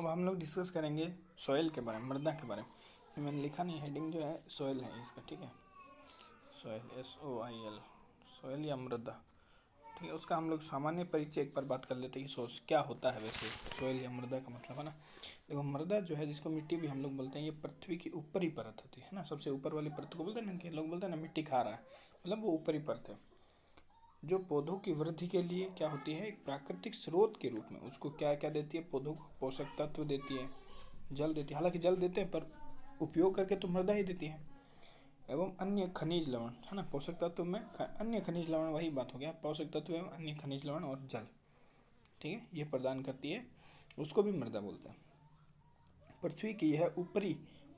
अब हम लोग डिस्कस करेंगे सॉइल के बारे में, मृदा के बारे में। ये मैंने लिखा नहीं, हेडिंग जो है सॉइल है इसका, ठीक है। सॉइल SOIL, सॉइल या मृदा, ठीक है। उसका हम लोग सामान्य परिचय एक बार बात कर लेते हैं कि सोच क्या होता है वैसे सॉइल या मृदा का मतलब, है ना। देखो मृदा जो है, जिसको मिट्टी भी हम लोग बोलते हैं, ये पृथ्वी की ऊपरी परत होती है ना। सबसे ऊपर वाली परत को बोलते हैं ना, कि लोग बोलते हैं ना मिट्टी खा रहा है, मतलब वो ऊपरी परत है। जो पौधों की वृद्धि के लिए क्या होती है, एक प्राकृतिक स्रोत के रूप में उसको क्या क्या देती है, पौधों को पोषक तत्व देती है, जल देती है। हालांकि जल देते हैं पर उपयोग करके तो मृदा ही देती है, एवं अन्य खनिज लवण, है ना। पोषक तत्व में अन्य खनिज लवण, वही बात हो गया, पोषक तत्व एवं अन्य खनिज लवण और जल, ठीक है, ये प्रदान करती है, उसको भी मृदा बोलते हैं। पृथ्वी की यह ऊपरी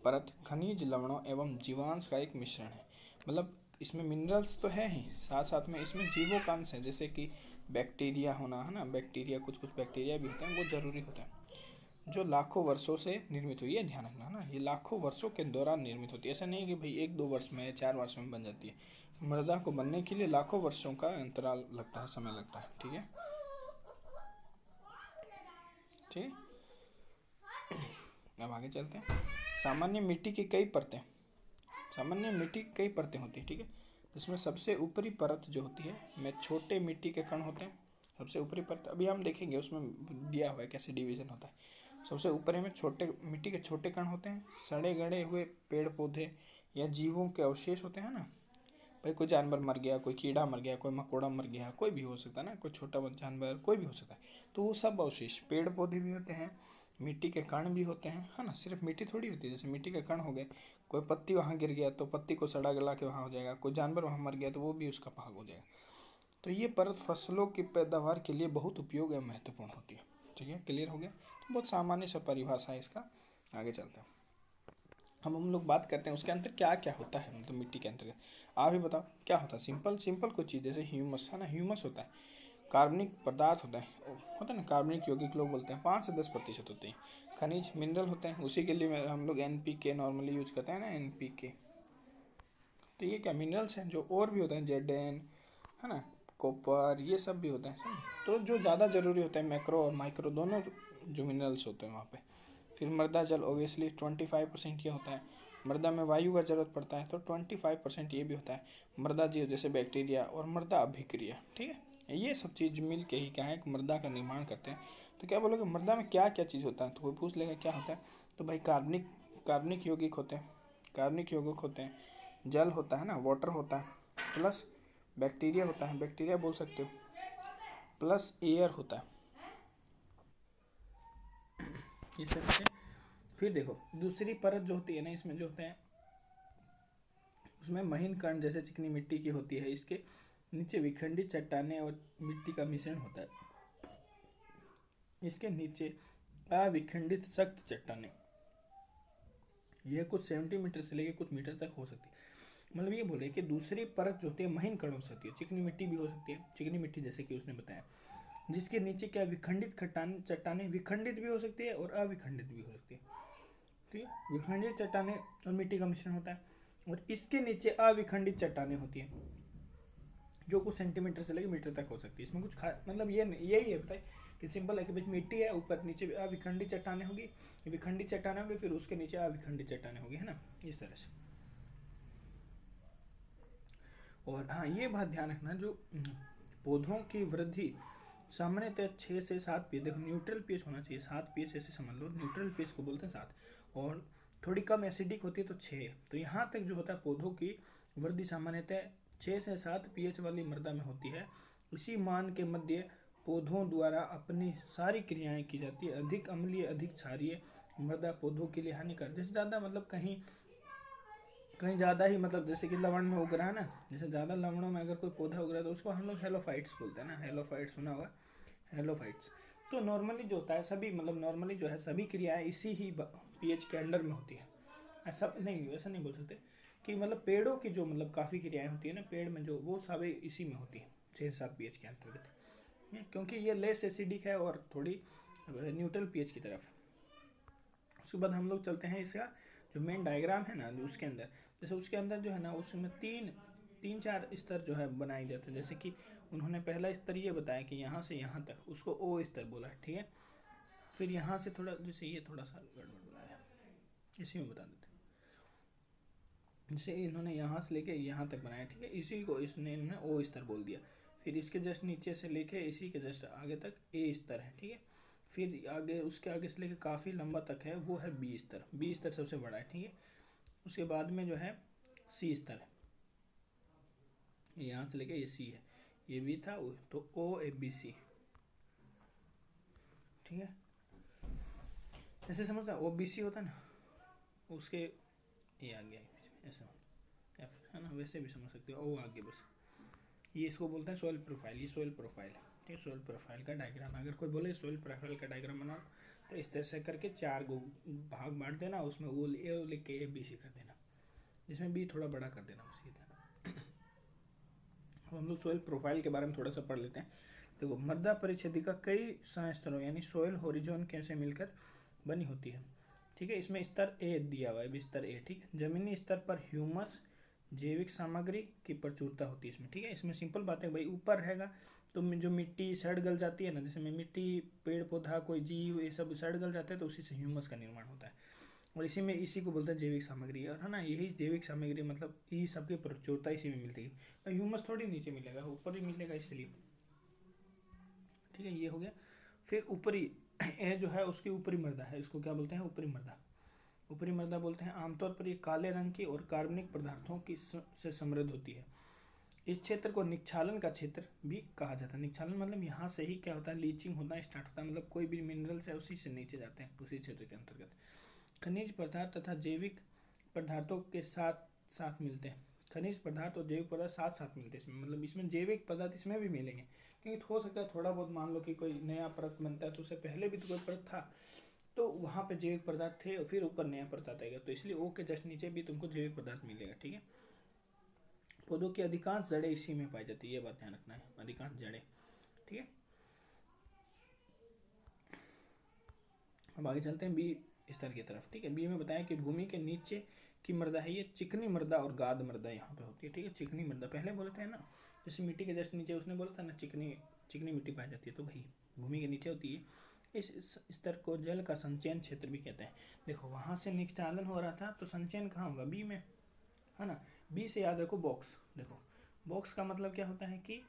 परत खनिज लवणों एवं जीवांश का एक मिश्रण है। मतलब इसमें मिनरल्स तो है ही, साथ साथ में इसमें जीवों का अंश है, जैसे कि बैक्टीरिया होना, है ना। बैक्टीरिया, कुछ कुछ बैक्टीरिया भी होते हैं, वो जरूरी होता है, जो लाखों वर्षों से निर्मित हुई है। ध्यान रखना, है ना, ये लाखों वर्षों के दौरान निर्मित होती है। ऐसा नहीं है कि भाई 1-2 वर्ष में या 4 वर्ष में बन जाती है। मृदा को बनने के लिए लाखों वर्षों का अंतराल लगता है, समय लगता है, ठीक है। ठीक, अब आगे चलते हैं। सामान्य मिट्टी की कई परतें, सामान्य मिट्टी की कई परतें होती है, ठीक है। जिसमें सबसे ऊपरी परत जो होती है में छोटे मिट्टी के कण होते हैं। सबसे ऊपरी परत अभी हम देखेंगे, उसमें दिया हुआ है कैसे डिवीजन होता है। सबसे ऊपर में छोटे मिट्टी के छोटे कण होते हैं। सड़े गड़े हुए पेड़ पौधे या जीवों के अवशेष होते हैं ना। भाई कोई जानवर मर गया, कोई कीड़ा मर गया, कोई मकोड़ा मर गया, कोई भी हो सकता है ना, कोई छोटा जानवर, कोई भी हो सकता है। तो वो सब अवशेष, पेड़ पौधे भी होते हैं, मिट्टी के कण भी होते हैं, है ना। सिर्फ मिट्टी थोड़ी होती है, जैसे मिट्टी के कण हो गए, कोई पत्ती वहाँ गिर गया तो पत्ती को सड़ा गला के वहाँ हो जाएगा, कोई जानवर वहाँ मर गया तो वो भी उसका भाग हो जाएगा। तो ये परत फसलों की पैदावार के लिए बहुत उपयोग एवं महत्वपूर्ण होती है, ठीक है। क्लियर हो गया। तो बहुत सामान्य सा परिभाषा है इसका। आगे चलते हैं, हम लोग बात करते हैं उसके अंदर क्या क्या होता है, मतलब मिट्टी के अंतर्गत। आप ही बताओ क्या होता है। सिंपल सिंपल कोई चीज़, जैसे ह्यूमस, है ना। ह्यूमस होता है, कार्बनिक पदार्थ होता है ना, कार्बनिक यौगिक लोग बोलते हैं, 5 से 10% होते हैं। खनिज मिनरल होते हैं, उसी के लिए हम लोग NPK नॉर्मली यूज करते हैं ना, NPK। तो ये क्या मिनरल्स हैं, जो और भी होते हैं, Zn, है ना, कॉपर, ये सब भी होते हैं। तो जो ज़्यादा ज़रूरी होता है, मैक्रो और माइक्रो दोनों जो मिनरल्स होते हैं वहाँ पे। फिर मृदा जल, ओबियसली 25% ये होता है। मृदा में वायु का जरूरत पड़ता है, तो 25% ये भी होता है। मृदा जीव जैसे बैक्टीरिया, और मृदा अभिक्रिया, ठीक है। ये सब चीज़ मिल के ही क्या है, मृदा का निर्माण करते हैं। तो क्या बोलोगे मृदा में क्या क्या चीज़ होता है, तो कोई पूछ लेगा क्या होता है। तो भाई कार्बनिक यौगिक होते हैं, कार्बनिक यौगिक होते हैं, जल होता है ना, वाटर होता है, प्लस बैक्टीरिया होता है, बैक्टीरिया बोल सकते हो, प्लस एयर होता है, ये सब है। फिर देखो दूसरी परत जो होती है ना, इसमें जो होते हैं उसमें महीन कण जैसे चिकनी मिट्टी की होती है। इसके नीचे विखंडित चट्टानें और मिट्टी का मिश्रण होता है। इसके नीचे अविखंडित सख्त चट्टानें, यह कुछ सेंटीमीटर से लेकर कुछ मीटर तक हो सकती है। मतलब ये बोले कि दूसरी परत जो होती है महीन कणों से होती है। चिकनी मिट्टी भी हो सकती है, चिकनी मिट्टी जैसे कि उसने बताया, जिसके नीचे क्या विखंडित चट्टानें, विखंडित भी हो सकती है और अविखंडित भी हो सकती है, ठीक है। विखंडित चट्टानें और मिट्टी का मिश्रण होता है, और इसके नीचे अविखंडित चट्टानें होती हैं, जो कुछ सेंटीमीटर से लेकर मीटर तक हो सकती है। इसमें कुछ मतलब ये नहीं, यही है बताइए कि सिंपल है कि बीच मिट्टी है, ऊपर नीचे अविखंडित चट्टानें होगी, विखंडित चट्टानें होंगी, फिर उसके नीचे अविखंडित चट्टानें होगी, है ना, इस तरह से। और हाँ, ये बात ध्यान रखना, जो पौधों की वृद्धि सामान्यतः 6 से 7 पीएच, देखो न्यूट्रल पीएच होना चाहिए, 7 पीएच ऐसे समझ लो, न्यूट्रल पीएच को बोलते हैं 7, और थोड़ी कम एसिडिक होती है तो 6। तो यहाँ तक जो होता है पौधों की वृद्धि सामान्यतः 6 से 7 पीएच वाली मृदा में होती है। इसी मान के मध्य पौधों द्वारा अपनी सारी क्रियाएं की जाती है। अधिक अम्लीय, अधिक क्षारीय मृदा पौधों के लिए हानिकारक, जैसे ज़्यादा मतलब कहीं ज़्यादा ही, मतलब जैसे कि लवण में उग रहा है ना, जैसे ज़्यादा लवणों में अगर कोई पौधा उग रहा है तो उसको हम लोग हेलोफाइट्स बोलते हैं ना, हेलोफाइट्स सुना होगा, हेलोफाइट्स। तो नॉर्मली जो होता है सभी, मतलब नॉर्मली जो है सभी क्रियाएं इसी ही पीएच के अंडर में होती है। ऐसा नहीं, ऐसा नहीं बोल सकते कि मतलब पेड़ों की जो मतलब काफ़ी क्रियाएं होती है ना पेड़ में, जो वो सभी इसी में होती है, 6 से 7 पीएच के अंतर्गत, क्योंकि ये लेस एसिडिक है और थोड़ी न्यूट्रल पीएच की तरफ है। उसके बाद हम लोग चलते हैं इसका जो मेन डायग्राम है ना, जो उसके अंदर, जैसे उसके अंदर जो है ना, उसमें तीन चार स्तर जो है बनाए जाते हैं। जैसे कि उन्होंने पहला स्तर ये बताया कि यहाँ से यहाँ तक, उसको O स्तर बोला है, ठीक है। फिर यहाँ से थोड़ा, जैसे ये थोड़ा सा गड़बड़ बनाया, इसी में बता देते हैं। जैसे इन्होंने यहाँ से लेके यहाँ तक बनाया, ठीक है, इसी को इसने इन्होंने ओ स्तर बोल दिया। फिर इसके जस्ट नीचे से लेके इसी के जस्ट आगे तक ए स्तर है, ठीक है। फिर आगे उसके आगे से लेके काफ़ी लंबा तक है, वो है बी स्तर। बी स्तर सबसे बड़ा है, ठीक है। उसके बाद में जो है सी स्तर है, यहाँ से लेके ये सी है, ये बी था, तो ओ ए बी सी, ठीक है। ऐसे समझता, ओ बी सी होता है ना, उसके ये आ गया ऐसा, एफ है ना, वैसे भी समझ सकते हो, ओ आगे बस। ये इसको बोलते हैं सोइल प्रोफाइल, ये सोइल प्रोफाइल है, ठीक है। सोइल प्रोफाइल का डायग्राम, अगर कोई बोले सोइल प्रोफाइल का डायग्राम बनाओ, तो इस तरह से करके 4 गो भाग बांट देना, उसमें ओ लिख के ए बी सी कर देना, जिसमें बी थोड़ा बड़ा कर देना, बस ये था। अब हम लोग सोइल प्रोफाइल के बारे में थोड़ा सा पढ़ लेते हैं। देखो, मृदा परिच्छेदिका कई संस्तरों यानी सोइल होरिजोन से मिलकर बनी होती है, ठीक है। इसमें स्तर ए दिया हुआ है, स्तर ए, ठीक है। जमीनी स्तर पर ह्यूमस जैविक सामग्री की प्रचुरता होती है इसमें, ठीक है। इसमें सिंपल बात है भाई, ऊपर रहेगा तो जो मिट्टी सड़ गल जाती है ना, जैसे में मिट्टी, पेड़ पौधा, कोई जीव, ये सब सड़ गल जाता है, तो उसी से ह्यूमस का निर्माण होता है, और इसी को बोलते हैं जैविक सामग्री, और है ना, यही जैविक सामग्री मतलब ये सबकी प्रचुरता इसी में मिलती है। ह्यूमस थोड़ी नीचे मिलेगा, ऊपर ही मिलेगा, इसलिए, ठीक है। ये हो गया। फिर ऊपरी ए जो है उसकी ऊपरी मृदा है, इसको क्या बोलते हैं, ऊपरी मृदा। ऊपरी मृदा बोलते हैं, आमतौर पर ये काले रंग की और कार्बनिक पदार्थों की से समृद्ध होती है। इस क्षेत्र को निक्षालन का क्षेत्र भी कहा जाता है। निक्षालन मतलब यहाँ से ही क्या होता है, लीचिंग होना स्टार्ट होता है, मतलब कोई भी मिनरल्स है उसी से नीचे जाते हैं, उसी क्षेत्र के अंतर्गत। खनिज पदार्थ तथा जैविक पदार्थों के साथ साथ मिलते हैं। खनिज पदार्थ और जैविक पदार्थ साथ साथ मिलते हैं इसमें, मतलब इसमें जैविक पदार्थ इसमें भी मिलेंगे, क्योंकि हो सकता है थोड़ा बहुत, मान लो कि कोई नया परत बनता है, तो उससे पहले भी तो कोई परत था, तो वहाँ पे जैविक पदार्थ थे, और फिर ऊपर नया परत आएगा, तो इसलिए ओ के जस्ट नीचे भी तुमको जैविक पदार्थ मिलेगा, ठीक है। पौधों की अधिकांश जड़ें इसी में पाई जाती है, ये बात ध्यान रखना है, अधिकांश जड़ें, ठीक है। अब आगे चलते हैं बी स्तर की तरफ, ठीक है। बी में बताया कि भूमि के नीचे की मृदा है, ये चिकनी मृदा और गाद मृदा यहाँ पे होती है, ठीक है। चिकनी मृदा पहले बोलते हैं ना, जैसे मिट्टी के जस्ट नीचे उसने बोला था ना, चिकनी मिट्टी पाई जाती है, तो भाई भूमि के नीचे होती है। इस स्तर को जल का संचयन क्षेत्र भी कहते हैं। देखो, वहाँ से निष्कालन हो रहा था, तो संचयन कहाँ होगा, बी में, है ना। बी से याद रखो बॉक्स, देखो बॉक्स का मतलब क्या होता है कि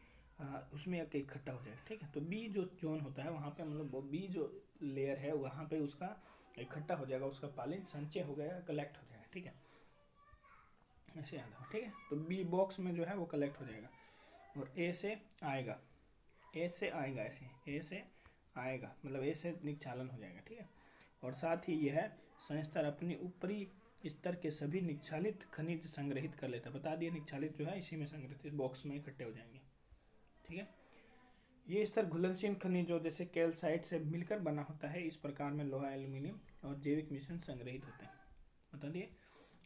उसमें इकट्ठा हो जाएगा, ठीक है। तो बी जो जोन होता है वहाँ पे, मतलब बी जो लेयर है वहाँ पे उसका इकट्ठा हो जाएगा, उसका पालन संचय हो गया, कलेक्ट हो जाएगा, ठीक है, ऐसे याद हो, ठीक है। तो बी बॉक्स में जो है वो कलेक्ट हो जाएगा, और ए से आएगा, ऐसे ए से आएगा, मतलब ए से निक्षालन हो जाएगा, ठीक है। और साथ ही यह संस्तर अपनी ऊपरी स्तर के सभी निक्षालित खनिज संग्रहित कर लेता है, बता दिया, निक्षालित जो है इसी में संग्रहित, इस बॉक्स में इकट्ठे हो जाएंगे, ठीक है। ये स्तर घुलनशील खनिजों जैसे कैल्साइट से मिलकर बना होता है। इस प्रकार में लोहा, एल्यूमिनियम और जैविक मिश्रण संग्रहित होते हैं, बता दिए,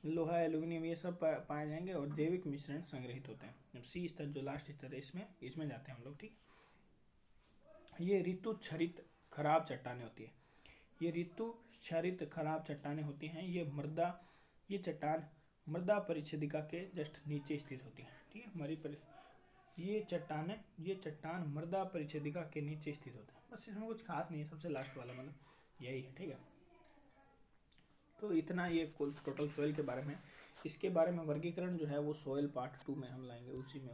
लोहा, एल्यूमिनियम ये सब पाए जाएंगे, और जैविक मिश्रण संग्रहित होते हैं। अब सी स्तर जो लास्ट स्तर है, इसमें जाते हैं हम लोग, ठीक। ये ऋतु क्षरित खराब चट्टानें होती है, ये ऋतु क्षरित खराब चट्टानें होती हैं। ये चट्टान मृदा परिच्छेदिका के जस्ट नीचे स्थित होती है, ठीक है। ये चट्टान मृदा परिच्छेदिका के नीचे स्थित होते हैं, बस इसमें कुछ खास नहीं है, सबसे लास्ट वाला मतलब यही है, ठीक है। तो इतना ये टोटल सोइल के बारे में। इसके बारे में वर्गीकरण जो है वो सोइल पार्ट 2 में हम लाएंगे, उसी में